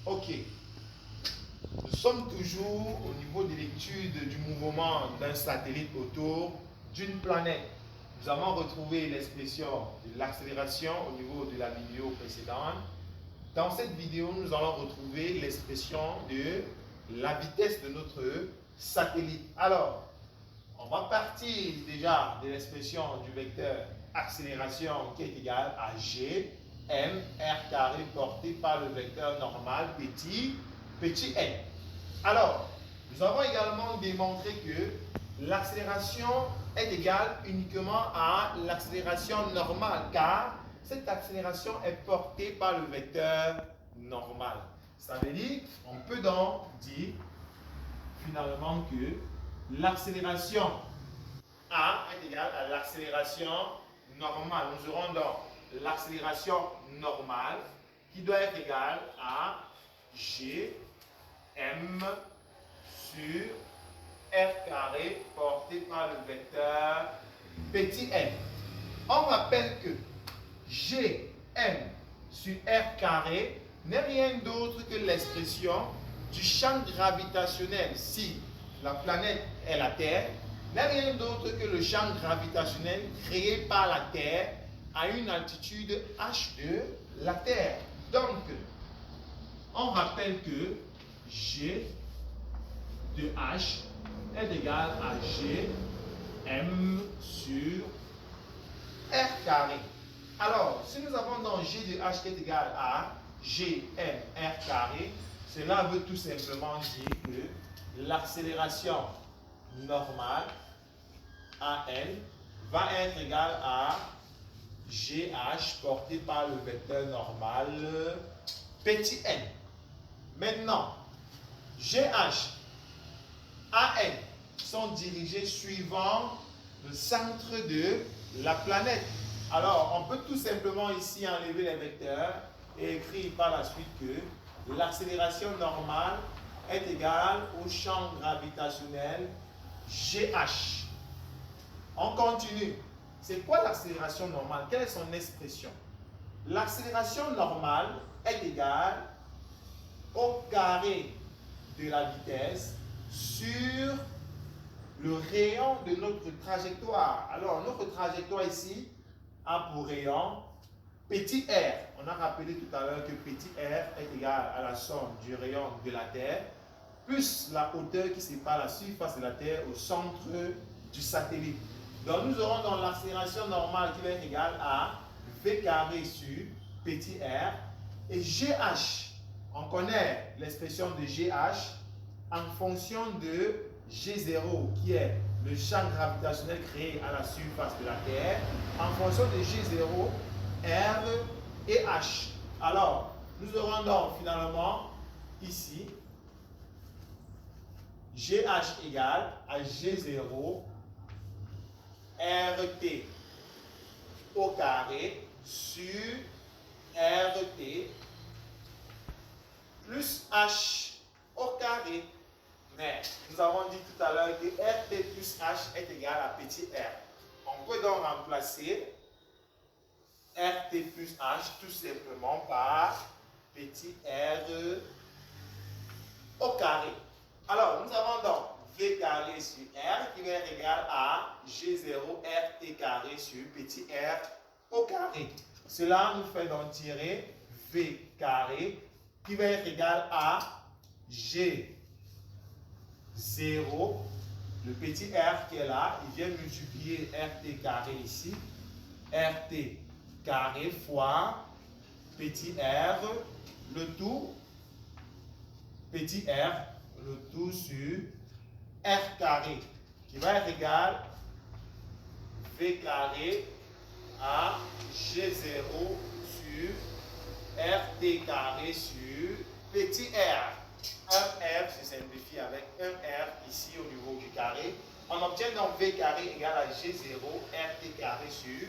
Ok. Nous sommes toujours au niveau de l'étude du mouvement d'un satellite autour d'une planète. Nous avons retrouvé l'expression de l'accélération au niveau de la vidéo précédente. Dans cette vidéo, nous allons retrouver l'expression de la vitesse de notre satellite. Alors, on va partir déjà de l'expression du vecteur accélération qui est égal à G, M, R carré porté par le vecteur normal petit n. Alors, nous avons également démontré que l'accélération est égale uniquement à l'accélération normale, car cette accélération est portée par le vecteur normal. Ça veut dire, on peut donc dire finalement que l'accélération A est égale à l'accélération normale. Nous aurons donc l'accélération normale qui doit être égale à G M sur R carré porté par le vecteur petit n. On rappelle que G M sur R carré n'est rien d'autre que l'expression du champ gravitationnel. Si la planète est la Terre, n'est rien d'autre que le champ gravitationnel créé par la Terre à une altitude h de la Terre. Donc, on rappelle que G de H est égal à G M sur R carré. Alors, si nous avons donc G de H qui est égal à G M R carré, cela veut tout simplement dire que l'accélération normale AN va être égale à GH porté par le vecteur normal petit n. Maintenant, GH, AN sont dirigés suivant le centre de la planète. Alors, on peut tout simplement ici enlever les vecteurs et écrire par la suite que l'accélération normale est égale au champ gravitationnel GH. On continue. C'est quoi l'accélération normale? Quelle est son expression? L'accélération normale est égale au carré de la vitesse sur le rayon de notre trajectoire. Alors, notre trajectoire ici a pour rayon petit r. On a rappelé tout à l'heure que petit r est égal à la somme du rayon de la Terre plus la hauteur qui sépare la surface de la Terre au centre du satellite. Donc, nous aurons dans l'accélération normale qui va être égale à v carré sur petit r et GH. On connaît l'expression de GH en fonction de G0 qui est le champ gravitationnel créé à la surface de la Terre, en fonction de G0, R et H. Alors, nous aurons donc finalement ici GH égale à G0 RT au carré sur RT plus H au carré. Mais nous avons dit tout à l'heure que RT plus H est égal à petit r. On peut donc remplacer RT plus H tout simplement par petit r au carré. Alors, nous avons donc V carré sur R qui va être égal à G0 RT carré sur petit r au carré. Cela nous fait donc tirer V carré qui va être égal à G0, le petit r qui est là, il vient multiplier RT carré ici, RT carré fois petit r, le tout, petit r, le tout sur R carré, qui va être égal V carré à G0 sur RT carré sur petit r. Un R se simplifie avec un R ici au niveau du carré. On obtient donc V carré égale à G0 RT carré sur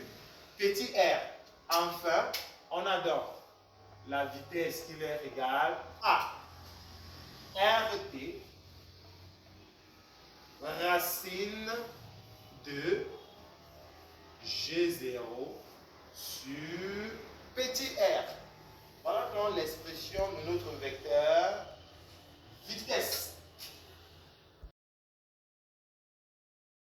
petit r. Enfin, on a donc la vitesse qui va être égale à RT racine de G0 sur petit r. Voilà donc l'expression de notre vecteur